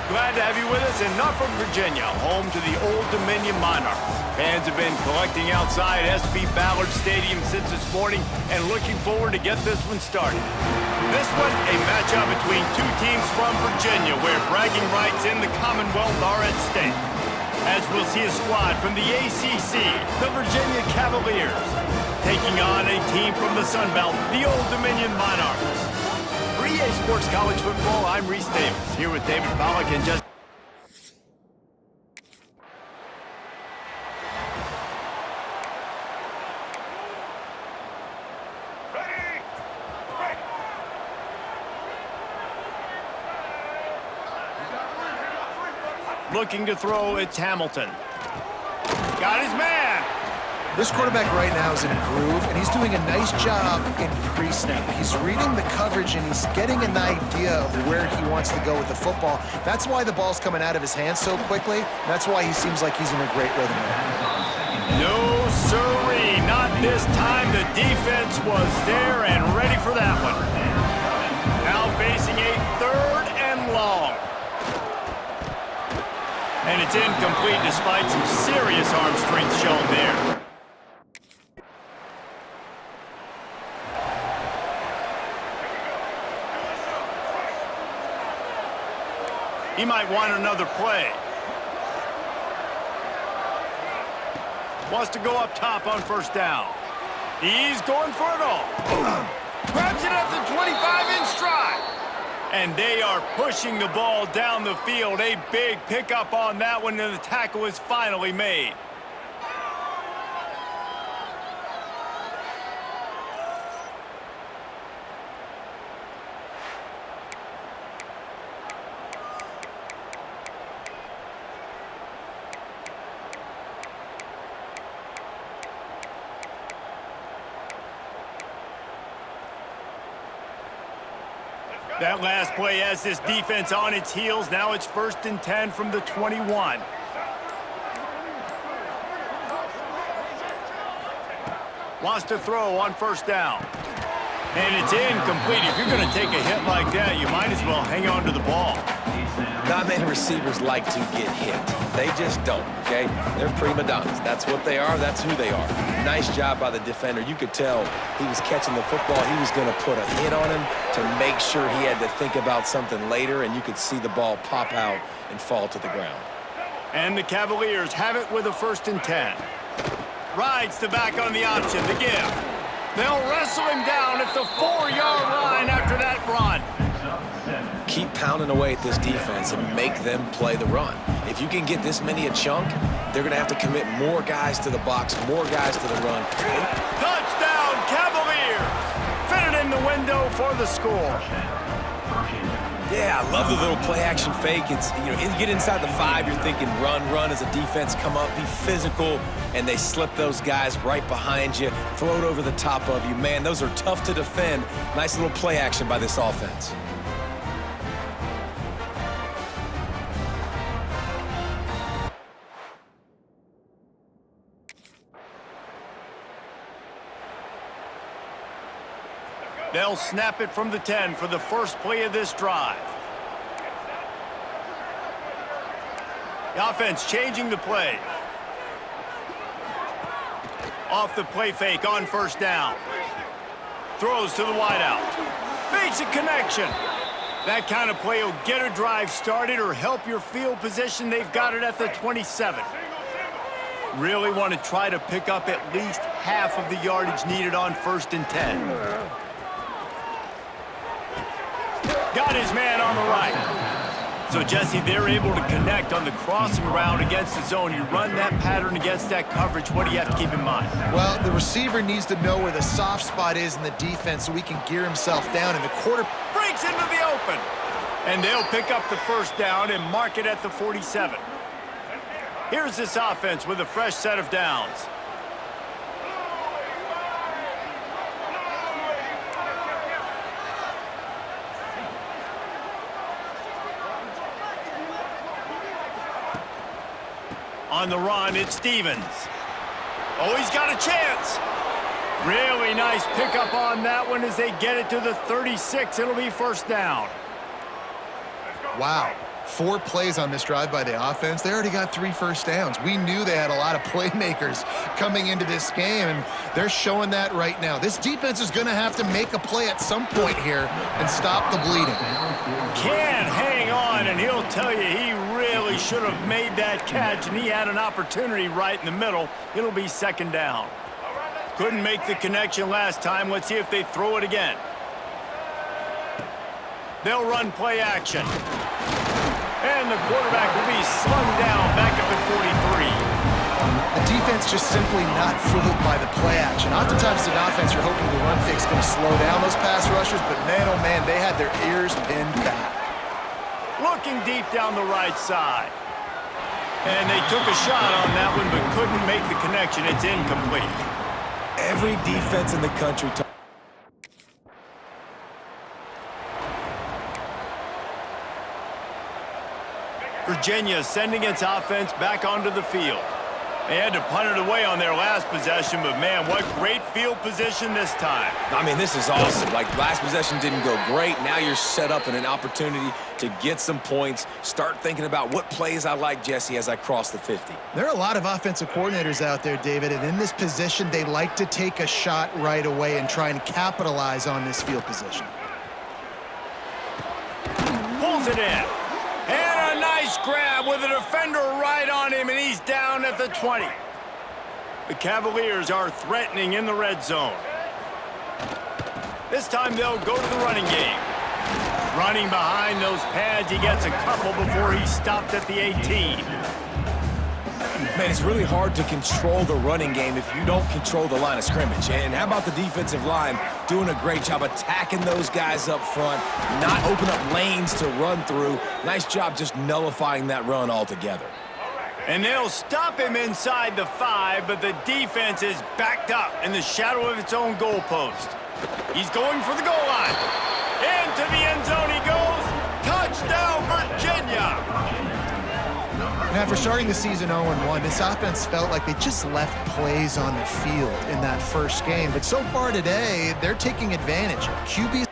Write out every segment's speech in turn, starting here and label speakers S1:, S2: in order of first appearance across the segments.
S1: Glad to have you with us in Norfolk, Virginia, home to the Old Dominion Monarchs. Fans have been collecting outside SB Ballard Stadium since this morning and looking forward to get this one started. This one, a matchup between two teams from Virginia where bragging rights in the Commonwealth are at stake. As we'll see a squad from the ACC, the Virginia Cavaliers, taking on a team from the Sun Belt, the Old Dominion Monarchs. For EA Sports College Football, I'm Reese Davis, here with David Pollack and just... Looking to throw, it's Hamilton. Got his man!
S2: This quarterback right now is in a groove, and he's doing a nice job in pre-snap. He's reading the coverage, and he's getting an idea of where he wants to go with the football. That's why the ball's coming out of his hands so quickly. That's why he seems like he's in a great rhythm right now.
S1: No, sirree, not this time. The defense was there and ready for that one. Now facing a 3rd and long. And it's incomplete despite some serious arm strength shown there. He might want another play. Wants to go up top on 1st down. He's going for it all. Grabs it at the 25 in stride. And they are pushing the ball down the field. A big pickup on that one, and the tackle is finally made. That last play has this defense on its heels. Now it's 1st and 10 from the 21. Wants to throw on 1st down. And it's incomplete. If you're going to take a hit like that, you might as well hang on to the ball.
S3: Not many receivers like to get hit. They just don't, okay? They're prima donnas. That's what they are. That's who they are. Nice job by the defender. You could tell he was catching the football. He was going to put a hit on him to make sure he had to think about something later, and you could see the ball pop out and fall to the ground.
S1: And the Cavaliers have it with a 1st and 10. Rides the back on the option, the give. They'll wrestle him down at the 4-yard line after that run.
S3: Keep pounding away at this defense and make them play the run. If you can get this many a chunk, they're going to have to commit more guys to the box, more guys to the run.
S1: Touchdown, Cavaliers! Fitted in the window for the score.
S3: Yeah, I love the little play-action fake. It's, you get inside the 5, you're thinking run as a defense, come up, be physical, and they slip those guys right behind you, throw it over the top of you. Man, those are tough to defend. Nice little play-action by this offense.
S1: They'll snap it from the 10 for the first play of this drive. The offense changing the play. Off the play fake on 1st down. Throws to the wideout. Makes a connection. That kind of play will get a drive started or help your field position. They've got it at the 27. Really want to try to pick up at least half of the yardage needed on 1st and 10. Got his man on the right. So, Jesse, they're able to connect on the crossing route against the zone. You run that pattern against that coverage. What do you have to keep in mind?
S2: Well, the receiver needs to know where the soft spot is in the defense so he can gear himself down, and the quarter
S1: breaks into the open. And they'll pick up the 1st down and mark it at the 47. Here's this offense with a fresh set of downs. On the run, it's Stevens. Oh, he's got a chance. Really nice pickup on that one as they get it to the 36. It'll be 1st down.
S2: Wow. 4 plays on this drive by the offense. They already got 3 first downs. We knew they had a lot of playmakers coming into this game, and they're showing that right now. This defense is going to have to make a play at some point here and stop the bleeding.
S1: Can't hang on, and he'll tell you he really should have made that catch, and he had an opportunity right in the middle. It'll be second down. Couldn't make the connection last time. Let's see if they throw it again. They'll run play action. And the quarterback will be slung down back up at 43.
S2: The defense just simply not fooled by the play action. Oftentimes, the offense, you're hoping the run fix is going to slow down those pass rushers, but man, oh man, they had their ears pinned back.
S1: Looking deep down the right side. And they took a shot on that one, but couldn't make the connection. It's incomplete.
S3: Every defense in the country.
S1: Virginia sending its offense back onto the field. They had to punt it away on their last possession, but man, what great field position this time.
S3: I mean, this is awesome. Like, last possession didn't go great. Now you're set up in an opportunity to get some points. Start thinking about what plays I like, Jesse, as I cross the 50.
S2: There are a lot of offensive coordinators out there, David, and in this position, they like to take a shot right away and try and capitalize on this field position.
S1: Pulls it in. And a nice grab with a defender right on him, and he's down at the 20. The Cavaliers are threatening in the red zone. This time they'll go to the running game. Running behind those pads, he gets a couple before he's stopped at the 18.
S3: Man, it's really hard to control the running game if you don't control the line of scrimmage. And how about the defensive line doing a great job attacking those guys up front, not open up lanes to run through. Nice job just nullifying that run altogether.
S1: And they'll stop him inside the 5, but the defense is backed up in the shadow of its own goalpost. He's going for the goal line. Into the end zone he goes. Touchdown, Virginia!
S2: And after starting the season 0-1, this offense felt like they just left plays on the field in that first game. But so far today, they're taking advantage. QB.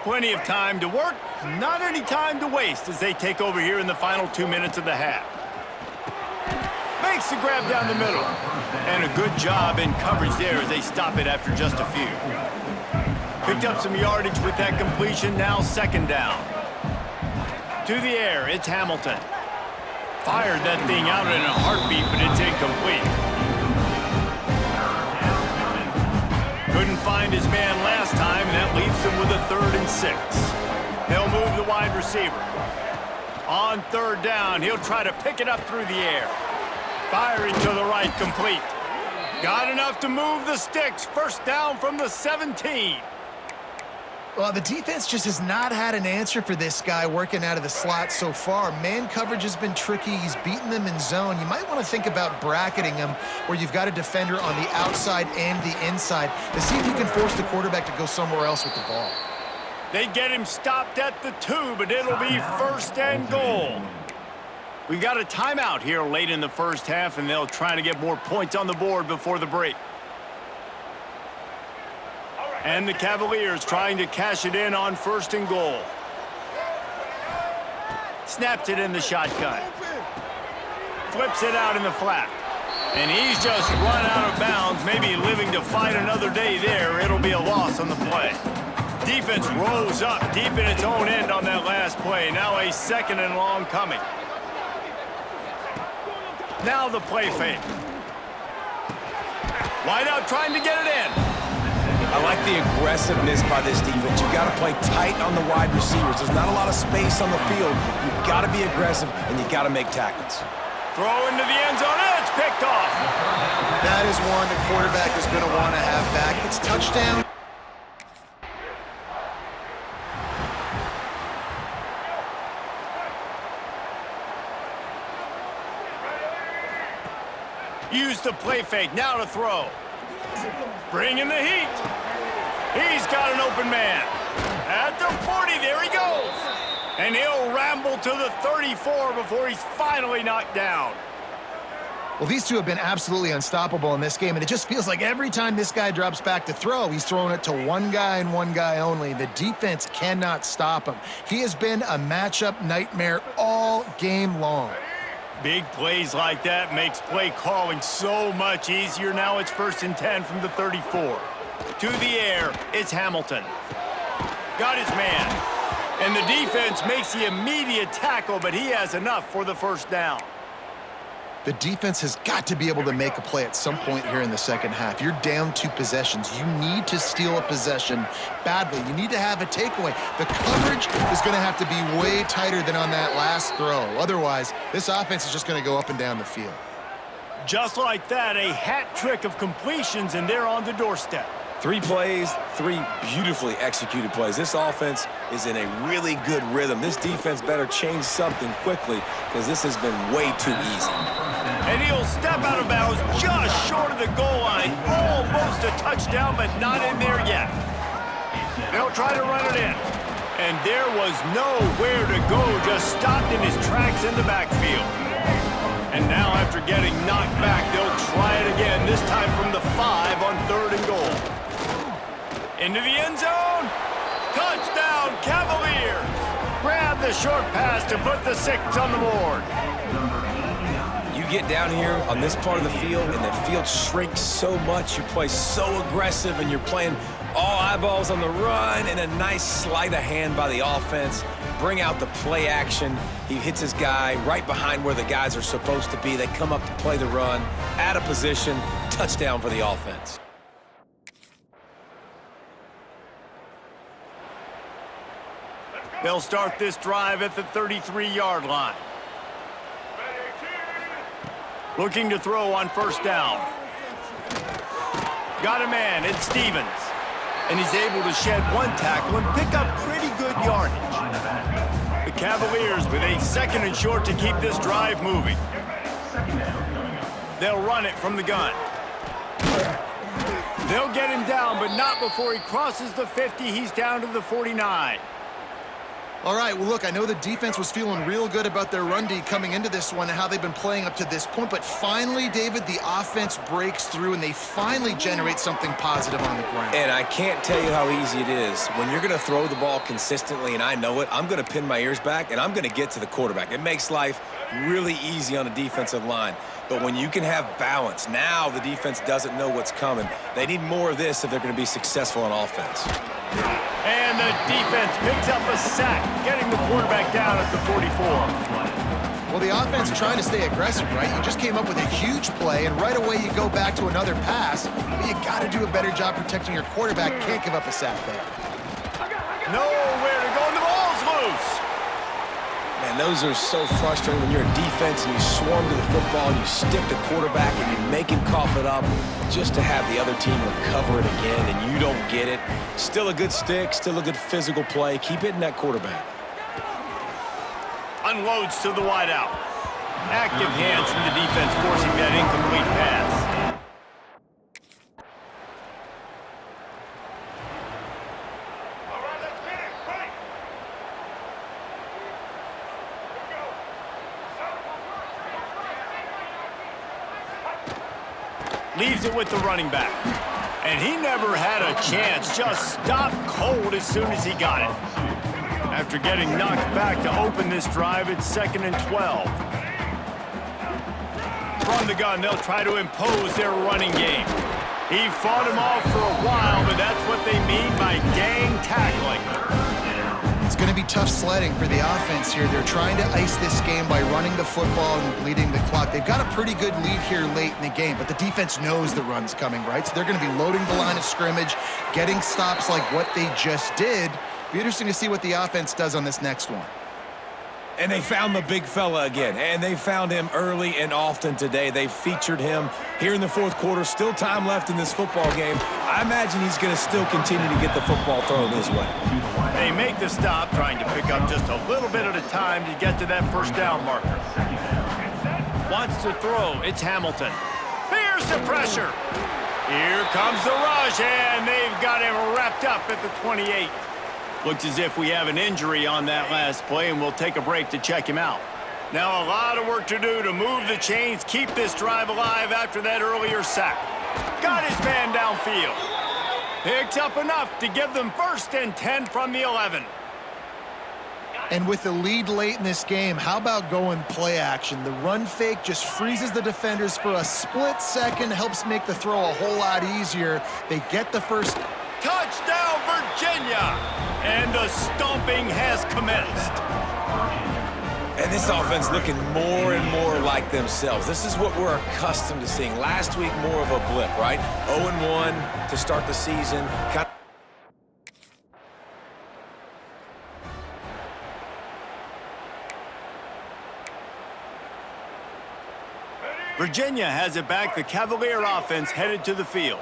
S1: Plenty of time to work, not any time to waste as they take over here in the final 2 minutes of the half. Makes the grab down the middle. And a good job in coverage there as they stop it after just a few. Picked up some yardage with that completion, now second down. To the air, it's Hamilton. Fired that thing out in a heartbeat, but it's incomplete. Couldn't find his man last time, and that leaves them with a 3rd and 6. They'll move the wide receiver. On 3rd down, he'll try to pick it up through the air. Firing to the right, complete. Got enough to move the sticks. First down from the 17.
S2: Well, the defense just has not had an answer for this guy working out of the slot so far. Man coverage has been tricky. He's beaten them in zone. You might want to think about bracketing him where you've got a defender on the outside and the inside to see if you can force the quarterback to go somewhere else with the ball.
S1: They get him stopped at the 2, but it'll be 1st and goal. We've got a timeout here late in the first half, and they'll try to get more points on the board before the break. And the Cavaliers trying to cash it in on 1st and goal. Snaps it in the shotgun. Flips it out in the flat. And he's just run out of bounds, maybe living to fight another day there. It'll be a loss on the play. Defense rose up deep in its own end on that last play. Now a 2nd and long coming. Now the play fake. Wide out trying to get it in.
S3: I like the aggressiveness by this defense. You've got to play tight on the wide receivers. There's not a lot of space on the field. You've got to be aggressive, and you've got to make tackles.
S1: Throw into the end zone, and it's picked off.
S2: That is one the quarterback is going to want to have back. It's touchdown.
S1: Use the play fake, now to throw. Bring in the heat. He's got an open man. At the 40, there he goes. And he'll ramble to the 34 before he's finally knocked down.
S2: Well, these two have been absolutely unstoppable in this game, and it just feels like every time this guy drops back to throw, he's throwing it to one guy and one guy only. The defense cannot stop him. He has been a matchup nightmare all game long.
S1: Big plays like that makes play calling so much easier. Now it's 1st and 10 from the 34. To the air, it's Hamilton. Got his man. And the defense makes the immediate tackle, but he has enough for the first down.
S2: The defense has got to be able to make a play at some point here in the second half. You're down 2 possessions. You need to steal a possession badly. You need to have a takeaway. The coverage is going to have to be way tighter than on that last throw. Otherwise, this offense is just going to go up and down the field.
S1: Just like that, a hat trick of completions, and they're on the doorstep.
S3: 3 plays, 3 beautifully executed plays. This offense is in a really good rhythm. This defense better change something quickly because this has been way too easy.
S1: And he'll step out of bounds just short of the goal line. Almost a touchdown, but not in there yet. They'll try to run it in. And there was nowhere to go, just stopped in his tracks in the backfield. And now after getting knocked back, they'll try it again, this time from the 5 on 3rd and goal. Into the end zone. Touchdown, Cavaliers. Grab the short pass to put the 6 on the board.
S3: You get down here on this part of the field, and the field shrinks so much. You play so aggressive, and you're playing all eyeballs on the run, and a nice sleight of hand by the offense. Bring out the play action. He hits his guy right behind where the guys are supposed to be. They come up to play the run, out of position, touchdown for the offense.
S1: They'll start this drive at the 33-yard line. Looking to throw on 1st down. Got a man, it's Stevens. And he's able to shed 1 tackle and pick up pretty good yardage. The Cavaliers with a 2nd and short to keep this drive moving. They'll run it from the gun. They'll get him down, but not before he crosses the 50. He's down to the 49.
S2: All right, well, look, I know the defense was feeling real good about their run D coming into this one and how they've been playing up to this point, but finally, David, the offense breaks through and they finally generate something positive on the ground.
S3: And I can't tell you how easy it is. When you're going to throw the ball consistently, and I know it, I'm going to pin my ears back, and I'm going to get to the quarterback. It makes life really easy on a defensive line. But when you can have balance, now the defense doesn't know what's coming. They need more of this if they're going to be successful on offense.
S1: And the defense picks up a sack, getting the quarterback down at the 44.
S2: Well, the offense trying to stay aggressive, right? You just came up with a huge play, and right away you go back to another pass, but you got to do a better job protecting your quarterback. Can't give up a sack there.
S1: Nowhere to go, and the ball's loose.
S3: Man, those are so frustrating when you're a defense and you swarm to the football, and you stick the quarterback, and you make him cough it up just to have the other team recover it again, and you don't get it. Still a good stick, still a good physical play. Keep hitting that quarterback.
S1: Unloads to the wideout. Active hands from the defense forcing that incomplete pass. Leaves it with the running back. And he never had a chance. Just stopped cold as soon as he got it. After getting knocked back to open this drive, it's 2nd and 12. From the gun, they'll try to impose their running game. He fought him off for a while, but that's what they mean by gang tackling.
S2: It's going to be tough sledding for the offense here. They're trying to ice this game by running the football and bleeding the clock. They've got a pretty good lead here late in the game, but the defense knows the run's coming, right? So they're going to be loading the line of scrimmage, getting stops like what they just did. Be interesting to see what the offense does on this next one.
S3: And they found the big fella again, and they found him early and often today. They featured him here in the 4th quarter. Still time left in this football game. I imagine he's going to still continue to get the football thrown his way.
S1: They make the stop, trying to pick up just a little bit at a time to get to that 1st down marker. Wants to throw. It's Hamilton. Here's the pressure. Here comes the rush, and they've got him wrapped up at the 28. Looks as if we have an injury on that last play, and we'll take a break to check him out. Now a lot of work to do to move the chains, keep this drive alive after that earlier sack. Got his man downfield. Picks up enough to give them 1st and 10 from the 11.
S2: And with the lead late in this game, how about going play action? The run fake just freezes the defenders for a split second, helps make the throw a whole lot easier. They get the first.
S1: Touchdown, Virginia! And the stomping has commenced.
S3: And this offense looking more and more like themselves. This is what we're accustomed to seeing. Last week, more of a blip, right? 0-1 to start the season.
S1: Virginia has it back. The Cavalier offense headed to the field.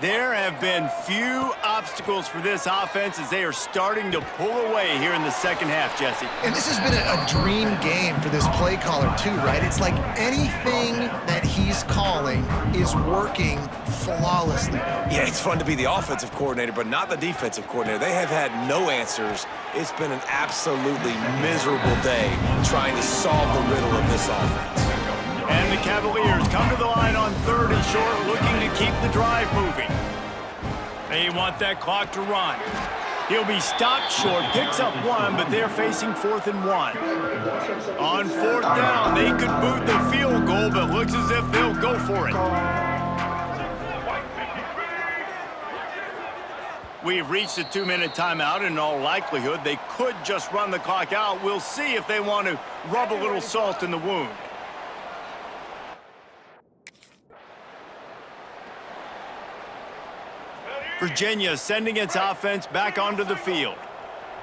S1: There have been few obstacles for this offense as they are starting to pull away here in the second half, Jesse.
S2: And this has been a dream game for this play caller too, right? It's like anything that he's calling is working flawlessly.
S3: Yeah, it's fun to be the offensive coordinator, but not the defensive coordinator. They have had no answers. It's been an absolutely miserable day trying to solve the riddle of this offense.
S1: And the Cavaliers come to the line on 3rd and short, looking to keep the drive moving. They want that clock to run. He'll be stopped short, picks up 1, but they're facing 4th and 1. On 4th down, they could boot the field goal, but looks as if they'll go for it. We've reached a 2-minute timeout. In all likelihood, they could just run the clock out. We'll see if they want to rub a little salt in the wound. Virginia sending its offense back onto the field.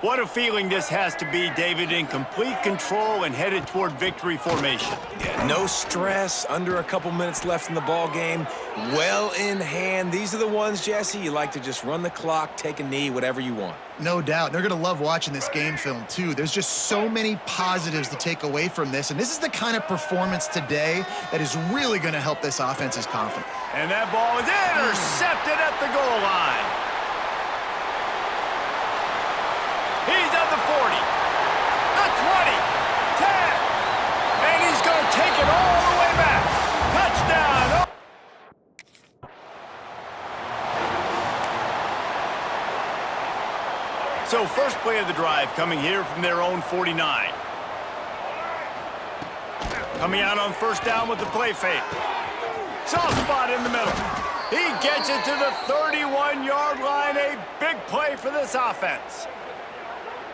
S1: What a feeling this has to be, David, in complete control and headed toward victory formation.
S3: Yeah, no stress, under a couple minutes left in the ball game, well in hand. These are the ones, Jesse, you like to just run the clock, take a knee, whatever you want.
S2: No doubt. They're going to love watching this game film, too. There's just so many positives to take away from this, and this is the kind of performance today that is really going to help this offense's confidence.
S1: And that ball is intercepted at the goal line. He's at the 40, the 20, 10, and he's going to take it all the way back. Touchdown. So first play of the drive coming here from their own 49. Coming out on 1st down with the play fake. Soft spot in the middle. He gets it to the 31-yard line. A big play for this offense.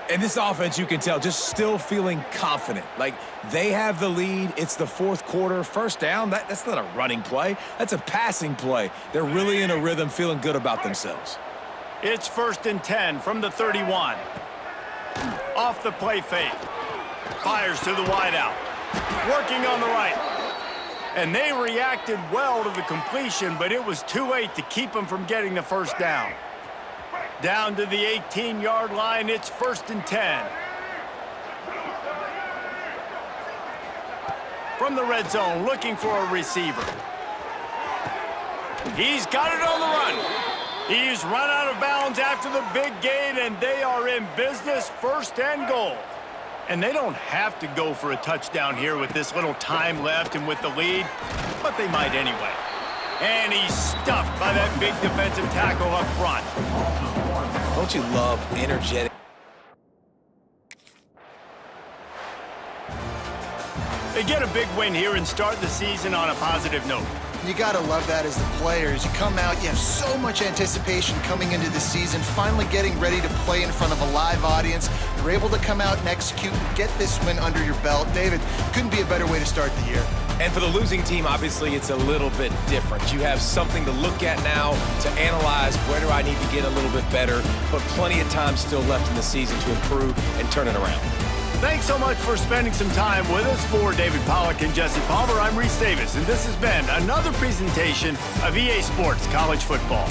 S3: And this offense, you can tell, just still feeling confident. Like, they have the lead. It's the 4th quarter. 1st down, that's not a running play. That's a passing play. They're really in a rhythm, feeling good about themselves.
S1: It's 1st and 10 from the 31. Off the play fake. Fires to the wideout. Working on the right. And they reacted well to the completion, but it was too late to keep them from getting the 1st down. Down to the 18-yard line, it's 1st and 10. From the red zone, looking for a receiver. He's got it on the run. He's run out of bounds after the big gain, and they are in business, 1st and goal. And they don't have to go for a touchdown here with this little time left and with the lead, but they might anyway. And he's stuffed by that big defensive tackle up front.
S3: Don't you love energetic?
S1: They get a big win here and start the season on a positive note.
S2: You got to love that as the players. You come out, you have so much anticipation coming into the season, finally getting ready to play in front of a live audience. You're able to come out and execute and get this win under your belt. David, couldn't be a better way to start the year.
S3: And for the losing team, obviously, it's a little bit different. You have something to look at now to analyze where do I need to get a little bit better, but plenty of time still left in the season to improve and turn it around.
S1: Thanks so much for spending some time with us. For David Pollack and Jesse Palmer, I'm Reese Davis, and this has been another presentation of EA Sports College Football.